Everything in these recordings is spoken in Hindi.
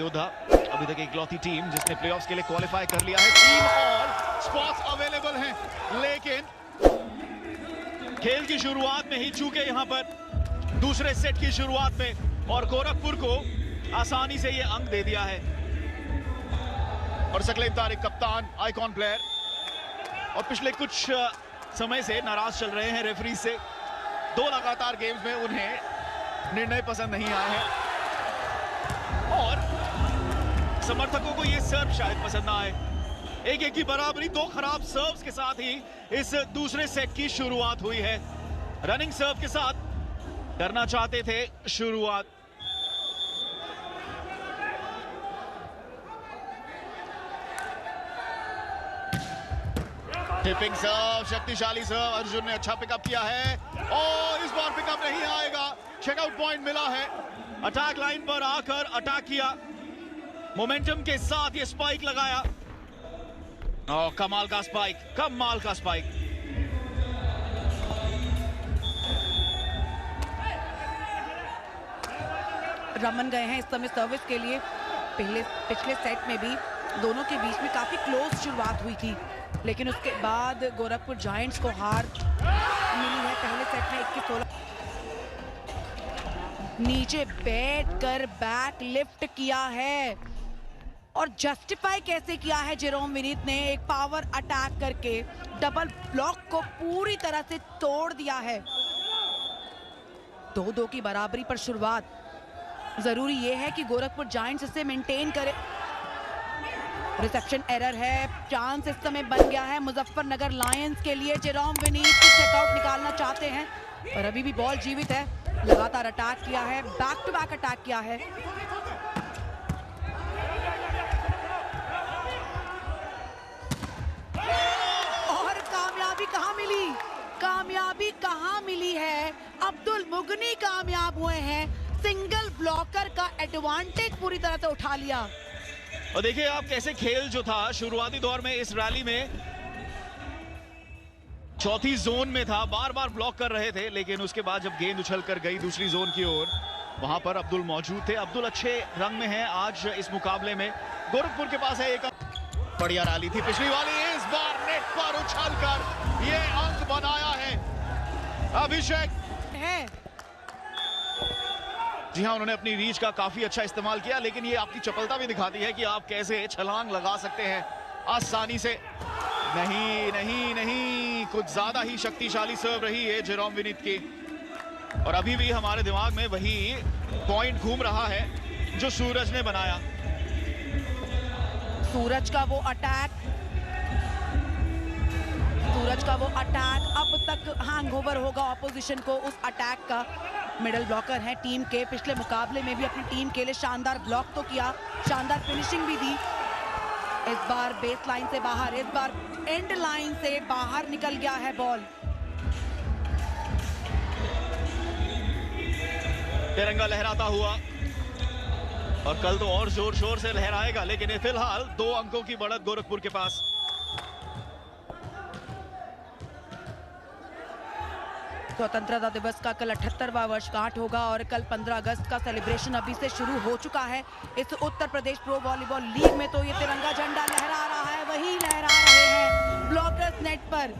योद्धा, अभी तक इकलौती टीम जिसने प्लेऑफ्स के लिए क्वालिफाई कर लिया है। 3 और स्पॉट्स अवेलेबल हैं, लेकिन खेल की शुरुआत में ही चूके यहां पर दूसरे सेट की शुरुआत में और गोरखपुर को आसानी से ये अंक दे दिया है। और सकलेन तारिक कप्तान, आइकॉन प्लेयर, और पिछले कुछ समय से नाराज चल रहे हैं रेफरी से। 2 लगातार गेम्स में उन्हें निर्णय पसंद नहीं आए हैं और समर्थकों को ये सर्व शायद पसंद ना आए। 1-1 की बराबरी, 2 खराब सर्व्स के साथ ही इस दूसरे सेट की शुरुआत हुई है। रनिंग सर्व के साथ करना चाहते थे शुरुआत। टिपिंग सर्व, शक्तिशाली सर्व, अर्जुन ने अच्छा पिकअप किया है और इस बार पिकअप नहीं आएगा। चेकआउट पॉइंट मिला है। अटैक लाइन पर आकर अटैक किया, मोमेंटम के साथ ये स्पाइक लगाया। कमाल का स्पाइक, कमाल का स्पाइक। रमन गए हैं इस समय सर्विस के लिए। पिछले सेट में भी दोनों के बीच में काफी क्लोज शुरुआत हुई थी, लेकिन उसके बाद गोरखपुर जायंट्स को हार मिली है। पहले सेट में 21-16 नीचे बैठकर बैक लिफ्ट किया है और जस्टिफाई कैसे किया है जेरोम विनीत ने, एक पावर अटैक करके डबल ब्लॉक को पूरी तरह से तोड़ दिया है। 2-2 की बराबरी पर शुरुआत। जरूरी यह है कि गोरखपुर जायंट्स इसे मेंटेन करे। रिसेप्शन एरर है, चांस इस समय बन गया है मुजफ्फरनगर लायंस के लिए। जेरोम विनीत चेकआउट निकालना चाहते हैं पर अभी भी बॉल जीवित है। लगातार अटैक किया है, बैक टू बैक अटैक किया है। और कामयाबी कहां मिली, कामयाबी कहां मिली है। अब्दुल मुगनी कामयाब हुए हैं, सिंगल ब्लॉकर का एडवांटेज पूरी तरह से उठा लिया। और देखिए आप कैसे खेल जो था शुरुआती दौर में इस रैली में चौथी जोन में था, बार बार ब्लॉक कर रहे थे, लेकिन उसके बाद जब गेंद उछल कर गई दूसरी जोन की ओर, वहां पर अब्दुल मौजूद थे। अब्दुल अच्छे रंग में हैं आज इस मुकाबले में। गोरखपुर के पास है एक बढ़िया रैली थी पिछली वाली, इस बार नेट पर उछलकर ये अंक बनाया है अभिषेक है। जी हाँ, उन्होंने अपनी रीच का काफी अच्छा इस्तेमाल किया, लेकिन ये आपकी चपलता भी दिखाती है कि आप कैसे छलांग लगा सकते हैं आसानी से। नहीं नहीं नहीं, कुछ ज्यादा ही शक्तिशाली सर्व रही है जेरोम विनीत की और अभी भी हमारे दिमाग में वही पॉइंट घूम रहा है जो सूरज ने बनाया। सूरज का वो अटैक, अब तक हैंगओवर होगा ऑपोजिशन को उस अटैक का। मिडल ब्लॉकर हैं टीम के, पिछले मुकाबले में भी अपनी टीम के लिए शानदार ब्लॉक तो किया, शानदार फिनिशिंग भी दी। इस बार बेस लाइन से बाहर, इस बार एंड लाइन से बाहर निकल गया है बॉल। तिरंगा लहराता हुआ और कल तो और जोर शोर से लहराएगा, लेकिन फिलहाल 2 अंकों की बढ़त गोरखपुर के पास। स्वतंत्रता दिवस का कल 78वां वर्षगांठ होगा और कल 15 अगस्त का सेलिब्रेशन अभी से शुरू हो चुका है। इस Uttar Pradesh pro volleyball league में तो ये तिरंगा झंडा लहरा रहा है, वही लहरा रहे हैं ब्लॉकर्स नेट पर।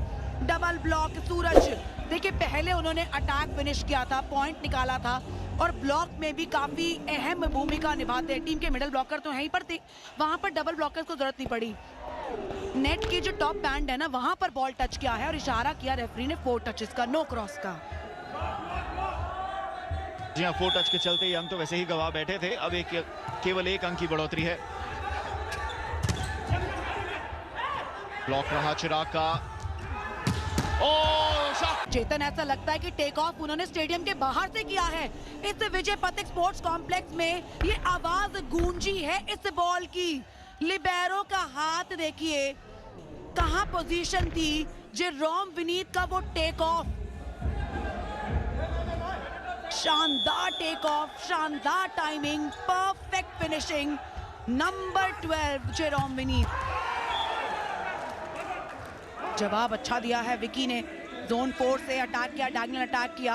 डबल ब्लॉक सूरज, देखिए पहले उन्होंने अटैक फिनिश किया था, पॉइंट निकाला था और ब्लॉक में भी काफी अहम भूमिका निभाते हैं। टीम के मिडल ब्लॉकर तो यहीं पर थे, वहां पर डबल ब्लॉकर्स को जरूरत नहीं पड़ी। नेट की जो टॉप बैंड है ना, वहां पर बॉल टच किया है और इशारा किया रेफरी ने 4 टचेस का, नो क्रॉस का। जी हाँ, 4 टच के चलते ये अंक तो वैसे ही गवा बैठे थे। अब केवल 1 अंक की बढ़ोतरी है। ब्लॉक रहा चिराग का। चेतन, ऐसा लगता है कि टेक ऑफ उन्होंने स्टेडियम के बाहर से किया है। इस विजय पथिक स्पोर्ट्स कॉम्प्लेक्स में ये आवाज गूंजी है इस बॉल की। लिबेरो का हाथ देखिए कहां पोजीशन थी, जेरोम विनीत का वो टेक ऑफ, शानदार टेक ऑफ, शानदार timing, perfect finishing. Number 12 Jerome Vineet. जवाब अच्छा दिया है विकी ने, जोन 4 से अटैक किया, डायगोनल अटैक किया।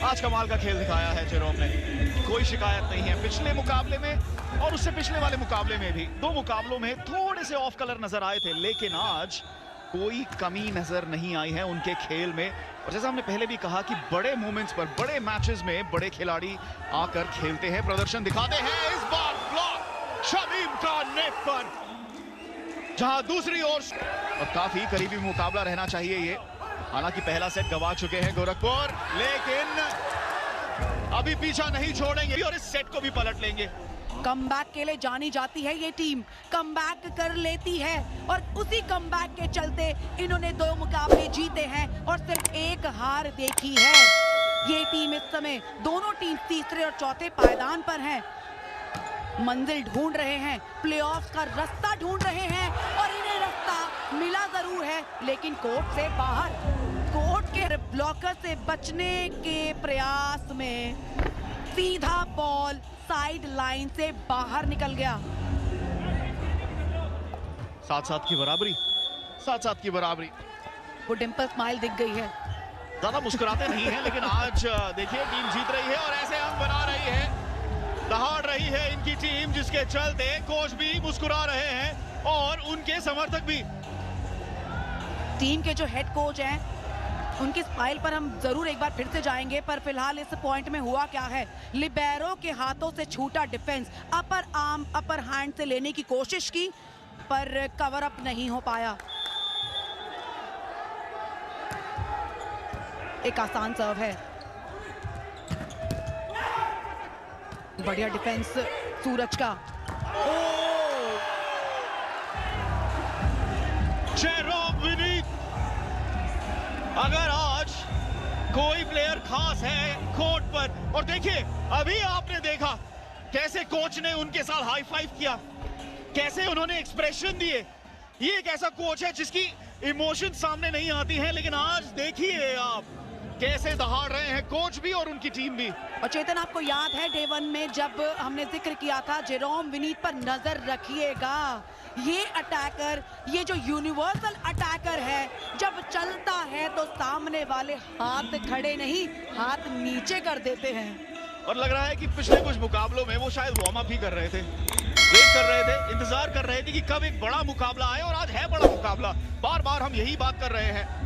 आज कमाल का खेल दिखाया है जेरोम ने। कोई शिकायत नहीं है। पिछले मुकाबले में और उससे पिछले वाले मुकाबले में भी 2 मुकाबलों में थोड़े से ऑफ कलर नजर आए थे, लेकिन आज कोई कमी नजर नहीं आई है उनके खेल में। और जैसा हमने पहले भी कहा कि बड़े मोमेंट्स पर, बड़े मैचेस में बड़े खिलाड़ी आकर खेलते हैं, प्रदर्शन दिखाते हैं। इस बार ब्लॉक शमीम का नेट पर, जहां दूसरी ओर और काफी करीबी मुकाबला रहना चाहिए ये। हालांकि पहला सेट गंवा चुके हैं गोरखपुर, लेकिन अभी पीछा नहीं छोड़ेंगे और इस सेट को भी पलट लेंगे। कमबैक के लिए जानी जाती है ये टीम, कमबैक कर लेती है और उसी कमबैक के चलते इन्होंने 2 मुकाबले जीते हैं और सिर्फ 1 हार देखी है। ये टीम इस समय, दोनों टीम तीसरे और चौथे पायदान पर हैं, मंजिल ढूंढ रहे हैं, प्लेऑफ्स का रास्ता ढूंढ रहे हैं और इन्हें रास्ता मिला जरूर है, लेकिन कोर्ट से बाहर, कोर्ट के ब्लॉकर से बचने के प्रयास में सीधा बॉल साइड लाइन से बाहर निकल गया। 7-7 की बराबरी, 7-7 की बराबरी। वो डिंपल स्माइल दिख गई है। ज्यादा मुस्कुराते नहीं हैं, लेकिन आज देखिए टीम जीत रही है और ऐसे अंक बना रही है, दहाड़ रही है इनकी टीम, जिसके चलते कोच भी मुस्कुरा रहे हैं और उनके समर्थक भी। टीम के जो हेड कोच हैं, उनकी स्माइल पर हम जरूर एक बार फिर से जाएंगे, पर फिलहाल इस पॉइंट में हुआ क्या है, लिबेरो के हाथों से छूटा defence, upper arm, upper hand से लेने की कोशिश की पर कवर अप नहीं हो पाया। एक आसान सर्व है, बढ़िया डिफेंस सूरज का। जेरोम विनीत, अगर आज कोई प्लेयर खास है कोर्ट पर, और देखिए अभी आपने देखा कैसे कोच ने उनके साथ हाई फाइव किया, कैसे उन्होंने एक्सप्रेशन दिए। ये एक ऐसा कोच है जिसकी इमोशन सामने नहीं आती है, लेकिन आज देखिए आप कैसे दहाड़ रहे हैं कोच भी और उनकी टीम भी। और चेतन, आपको याद है डे 1 में जब हमने जिक्र किया था जेरोम विनीत पर नजर रखिएगा, ये अटैकर, ये जो यूनिवर्सल अटैकर है, जब चलता है तो सामने वाले हाथ खड़े नहीं, हाथ नीचे कर देते हैं। और लग रहा है कि पिछले कुछ मुकाबलों में वो शायद वार्म अप ही कर रहे थे, वेट कर रहे थे, इंतजार कर रहे थे कि कब एक बड़ा मुकाबला आए, और आज है बड़ा मुकाबला। बार बार हम यही बात कर रहे हैं,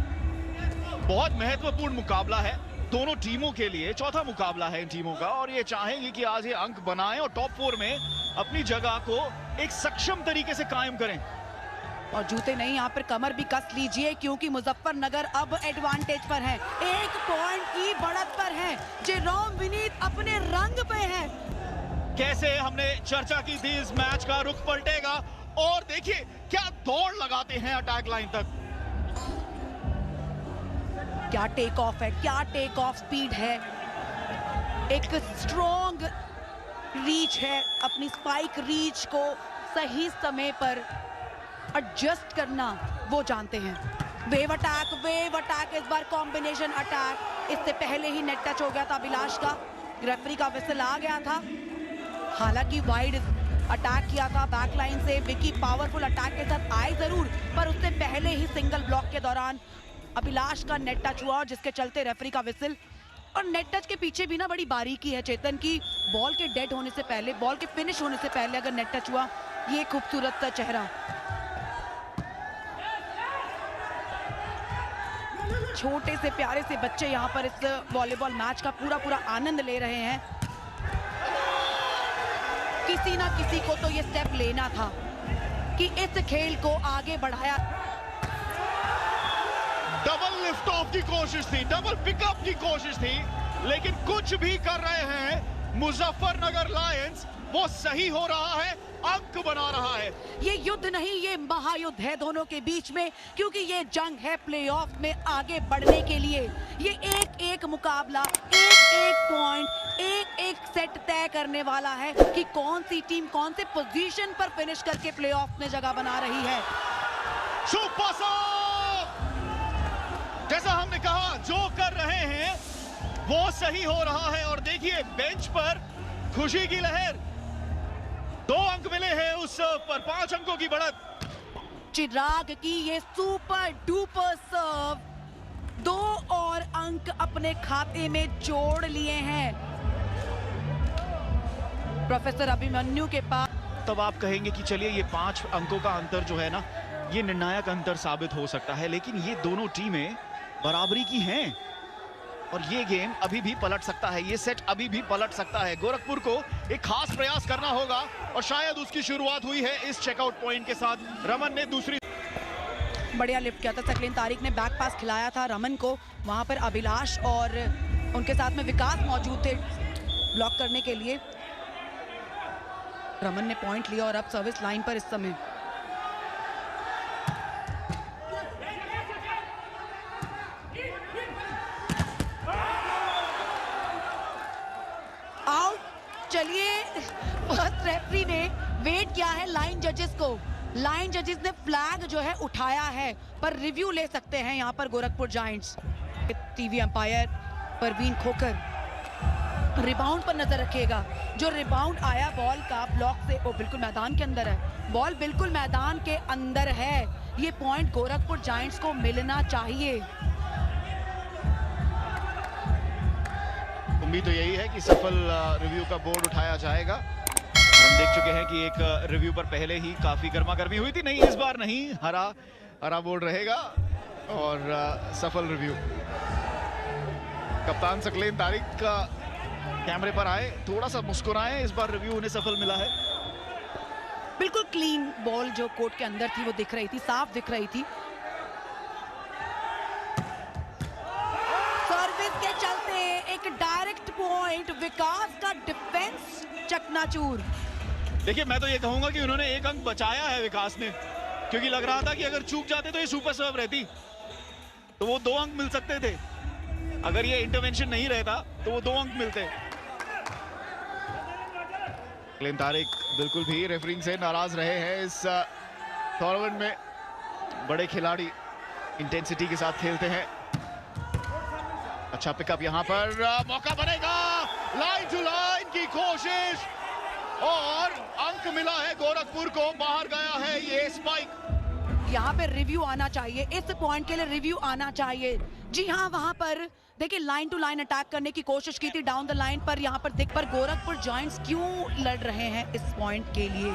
बहुत महत्वपूर्ण मुकाबला है दोनों टीमों के लिए, चौथा मुकाबला है इन टीमों का, और ये चाहेंगे कि आज ये अंक बनाएं और टॉप 4 में अपनी जगह को एक सक्षम तरीके से कायम करें। और जूते नहीं, यहाँ पर कमर भी कस लीजिए, क्योंकि मुजफ्फरनगर अब एडवांटेज पर है, 1 पॉइंट की बढ़त पर है। जेरोम विनीत अपने रंग पे है। कैसे हमने चर्चा की थी इस मैच का रुख पलटेगा, और देखिए क्या दौड़ लगाते हैं अटैक लाइन तक। क्या टेक ऑफ है, क्या टेक ऑफ स्पीड है, एक स्ट्रॉन्ग रीच है, अपनी स्पाइक रीच को सही समय पर एडजस्ट करना वो जानते हैं। वेव अटैक, इस बार कॉम्बिनेशन अटैक, इससे पहले ही नेट टच हो गया था अभिलाष का, रेफरी का विसल आ गया था। हालांकि वाइड अटैक किया था बैकलाइन से, विकी पावरफुल अटैक के साथ आए जरूर, पर उससे पहले ही सिंगल ब्लॉक के दौरान अभिलाष का नेट टच हुआ, जिसके चलते रेफरी का विसल। और नेट टच के पीछे भी ना बड़ी बारीकी है चेतन की, बॉल के डेड होने से पहले, बॉल के फिनिश होने से पहले अगर नेट टच हुआ, ये खूबसूरत सा चेहरा। छोटे से प्यारे से बच्चे यहाँ पर इस वॉलीबॉल मैच का पूरा आनंद ले रहे हैं। किसी ना किसी को तो ये स्टेप लेना था कि इस खेल को आगे बढ़ाया। डबल लिफ्ट ऑफ की कोशिश थी, डबल पिकअप की कोशिश थी, लेकिन कुछ भी कर रहे हैं मुजफ्फरनगर लायंस, वो सही हो रहा है, अंक बना रहा है। ये युद्ध नहीं, ये महायुद्ध है दोनों के बीच में, क्योंकि ये जंग है प्लेऑफ में आगे बढ़ने के लिए। ये एक मुकाबला, एक पॉइंट, एक सेट तय करने वाला है कि कौन सी टीम कौन से पोजीशन पर फिनिश करके प्लेऑफ में जगह बना रही है। Super shot! जैसा हमने कहा, जो कर रहे हैं वो सही हो रहा है, और देखिए बेंच पर खुशी की लहर। 2 अंक मिले हैं उस पर, 5 अंकों की बढ़त। चिराग की ये सुपर डुपर सर्व, 2 और अंक अपने खाते में जोड़ लिए हैं। प्रोफेसर अभिमन्यु के पास। तब आप कहेंगे कि चलिए ये 5 अंकों का अंतर जो है ना, ये निर्णायक अंतर साबित हो सकता है, लेकिन ये दोनों टीमें बराबरी की हैं और ये गेम अभी भी पलट सकता है, ये सेट अभी भी पलट सकता है। गोरखपुर को एक खास प्रयास करना होगा और शायद उसकी शुरुआत हुई है इस चेकआउट पॉइंट के साथ। रमन ने दूसरी बढ़िया लिफ्ट किया था, सकलेन तारिक ने बैक पास खिलाया था रमन को, वहां पर अभिलाष और उनके साथ में विकास मौजूद थे ब्लॉक करने के लिए। रमन ने पॉइंट लिया और अब सर्विस लाइन पर इस समय आउट। चलिए, फर्स्ट रेफरी ने वेट किया है लाइन जजेस को, लाइन जजेस ने फ्लैग जो है उठाया है, पर रिव्यू ले सकते हैं यहाँ पर Gorakhpur Giants. TV umpire Parveen Khokar rebound पर नजर रखिएगा। जो रिबाउंड आया बॉल का ब्लॉक से, वो बिल्कुल मैदान के अंदर है, बॉल बिल्कुल मैदान के अंदर है। ये पॉइंट गोरखपुर जायंट्स को मिलना चाहिए। उम्मीद तो यही है कि सफल रिव्यू का बोर्ड उठाया जाएगा। हम देख चुके हैं कि एक रिव्यू पर पहले ही काफी गर्मा गर्मी हुई थी। नहीं, इस बार नहीं, हरा बोर्ड रहेगा और सफल रिव्यू। कप्तान सकलेन तारिक का कैमरे पर आए, थोड़ा सा मुस्कुराए, इस बार रिव्यू उन्हें सफल मिला है। बिल्कुल क्लीन बॉल जो कोर्ट के अंदर थी वो दिख रही थी, साफ दिख रही थी। सर्विस के चलते एक डायरेक्ट पॉइंट, विकास का डिफेंस चकनाचूर। देखिए, मैं तो ये कहूंगा कि उन्होंने एक अंक बचाया है विकास ने, क्योंकि लग रहा था कि अगर चूक जाते तो ये सुपर सर्व रहती तो वो 2 अंक मिल सकते थे। अगर ये इंटरवेंशन नहीं रहता तो वो 2 अंक मिलते। सकलेन तारिक बिल्कुल भी रेफरिंग से नाराज रहे हैं इस टूर्नामेंट में। बड़े खिलाड़ी इंटेंसिटी के साथ खेलते हैं। अच्छा पिकअप, यहां पर मौका बनेगा, लाइन टू लाइन की कोशिश और अंक मिला है गोरखपुर को। बाहर गया है ये स्पाइक। यहाँ पे रिव्यू आना चाहिए, इस पॉइंट के लिए रिव्यू आना चाहिए। जी हाँ, वहां पर देखिए लाइन टू लाइन अटैक करने की कोशिश की थी डाउन द लाइन पर। यहाँ पर देख पर गोरखपुर जायंट्स क्यों लड़ रहे हैं इस पॉइंट के लिए।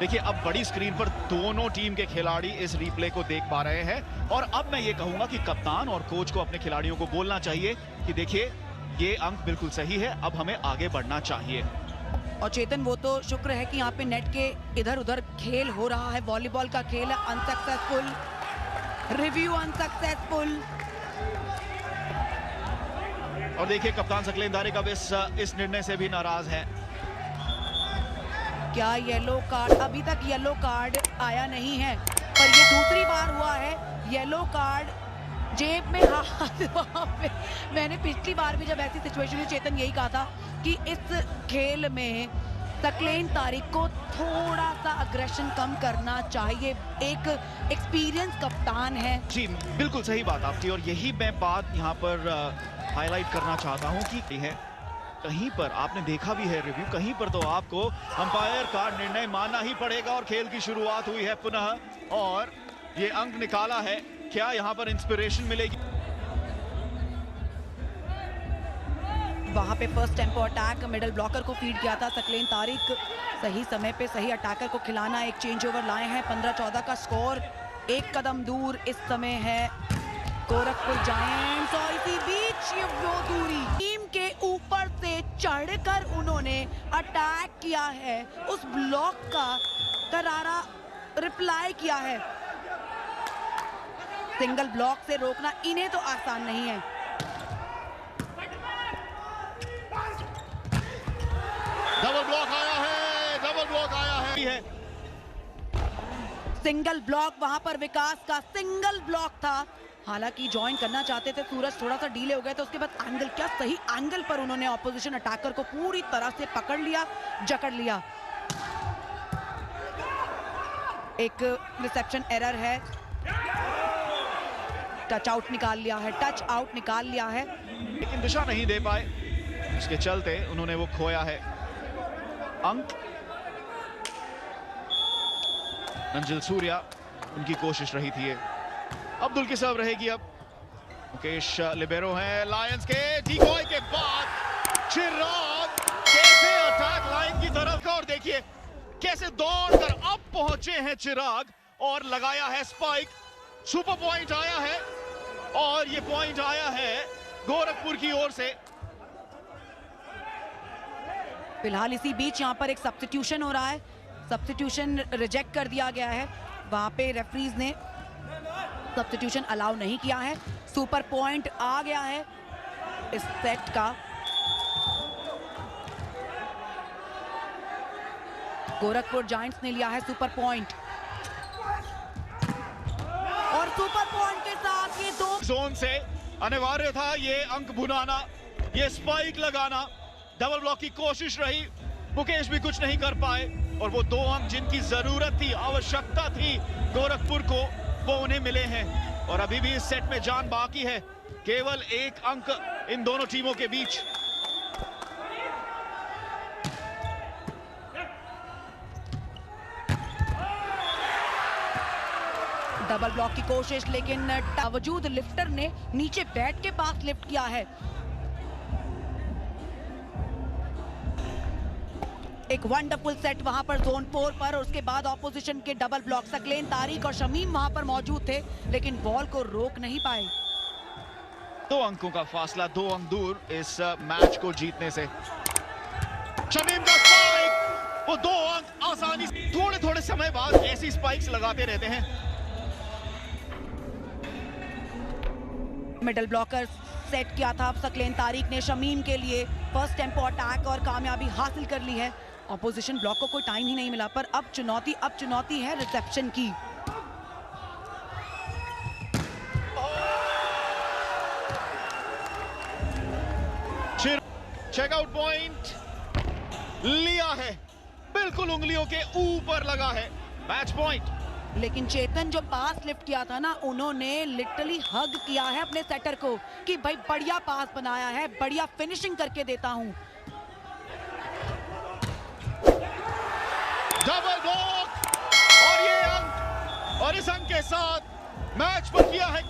देखिए, अब बड़ी स्क्रीन पर दोनों टीम के खिलाड़ी इस रिप्ले को देख पा रहे हैं और अब मैं ये कहूंगा कि कप्तान और कोच को अपने खिलाड़ियों को बोलना चाहिए कि देखिए ये अंक बिल्कुल सही है, अब हमें आगे बढ़ना चाहिए। और चेतन, वो तो शुक्र है कि यहाँ पे नेट के इधर उधर खेल हो रहा है, वॉलीबॉल का खेल है। Unsuccessful review, unsuccessful. और देखिए कप्तान सकलेन तारिक अब इस निर्णय से भी नाराज है। क्या येलो कार्ड? अभी तक येलो कार्ड आया नहीं है, पर ये दूसरी बार हुआ है येलो कार्ड। जेब में हाथ वहाँ पे। मैंने पिछली बार भी जब ऐसी सिचुएशन में चेतन यही कहा था कि इस खेल में सकलेन तारिक को थोड़ा सा अग्रेशन कम करना चाहिए। एक एक्सपीरियंस कप्तान है। जी बिल्कुल सही बात आपकी, और यही मैं बात यहाँ पर हाईलाइट करना चाहता हूँ कि है कहीं पर आपने देखा भी है रिव्यू, कहीं पर तो आपको अंपायर का निर्णय मानना ही पड़ेगा। और खेल की शुरुआत हुई है पुनः और ये अंक निकाला है। क्या यहाँ पर इंस्पिरेशन मिलेगी? वहां पे first tempo attack middle blocker को फीड किया था सकलेन तारिक। सही समय पे सही अटैकर को खिलाना। एक चेंज ओवर लाए हैं, 15-14 का स्कोर। एक कदम दूर इस समय है गोरखपुर जायंट्स और इसी बीच ये वो दूरी टीम के ऊपर से चढ़कर उन्होंने अटैक किया है, उस ब्लॉक का करारा रिप्लाई किया है। सिंगल ब्लॉक से रोकना इन्हें तो आसान नहीं है। डबल ब्लॉक आया है, डबल ब्लॉक आया है। सिंगल ब्लॉक वहां पर विकास का सिंगल ब्लॉक था। हालांकि ज्वाइन करना चाहते थे सूरज, थोड़ा सा डीले हो गया था। उसके बाद एंगल, क्या सही एंगल पर उन्होंने ऑपोजिशन अटैकर को पूरी तरह से पकड़ लिया, जकड़ लिया। एक रिसेप्शन एरर है, टच आउट निकाल लिया है, टच आउट निकाल लिया है, लेकिन दिशा नहीं दे पाए, उसके चलते उन्होंने वो खोया है अंक। अंजल सूर्या उनकी कोशिश रही थी। अब्दुल की सर्व रहेगी। अब मुकेश लिबेरो हैं लायंस के। डिकॉय के बाद चिराग कैसे अटैक लाइन की तरफ कैसे दौड़कर अब पहुंचे हैं चिराग और लगाया है स्पाइक। सुपर पॉइंट आया है और ये पॉइंट आया है गोरखपुर की ओर से। फिलहाल इसी बीच यहाँ पर एक सब्स्टिट्यूशन हो रहा है। सब्स्टिट्यूशन रिजेक्ट कर दिया गया है, वहां पे रेफरीज ने सब्स्टिट्यूशन अलाउ नहीं किया है। सुपर पॉइंट आ गया है इस सेट का। गोरखपुर जायंट्स ने लिया है सुपर पॉइंट और सुपर पॉइंट के साथ ये दो जोन से अनिवार्य था ये अंक भुनाना, ये स्पाइक लगाना। डबल ब्लॉक की कोशिश रही, मुकेश भी कुछ नहीं कर पाए और वो 2 अंक जिनकी जरूरत थी, आवश्यकता थी गोरखपुर को, वो उन्हें मिले हैं। और अभी भी इस सेट में जान बाकी है, केवल 1 अंक इन दोनों टीमों के बीच। डबल ब्लॉक की कोशिश, लेकिन बावजूद लिफ्टर ने नीचे बैट के पास लिफ्ट किया है। एक वंडरफुल सेट वहां पर जोन 4 पर, और उसके बाद ऑपोजिशन के डबल ब्लॉक सकलेन तारिक और शमीम वहां पर मौजूद थे, लेकिन बॉल को रोक नहीं पाए। 2 अंकों का फासला, 2 अंक दूर इस मैच को जीतने से। शमीम का स्पाइक, वो 2 अंक आसानी से, थोड़े थोड़े समय बाद ऐसी स्पाइक्स लगाते रहते हैं। मिडल ब्लॉकर सेट किया था सकलेन तारिक ने शमीम के लिए, फर्स्ट टेम्पो अटैक और कामयाबी हासिल कर ली है। ऑपोजिशन ब्लॉक को कोई टाइम ही नहीं मिला, पर अब चुनौती है रिसेप्शन की। चेकआउट पॉइंट लिया है, बिल्कुल उंगलियों के ऊपर लगा है मैच पॉइंट। लेकिन चेतन जो पास लिफ्ट किया था ना, उन्होंने लिटरली हग किया है अपने सेटर को कि भाई बढ़िया पास बनाया है, बढ़िया फिनिशिंग करके देता हूं। डबल ब्लॉक और ये अंक, और इस अंक के साथ मैच पर किया है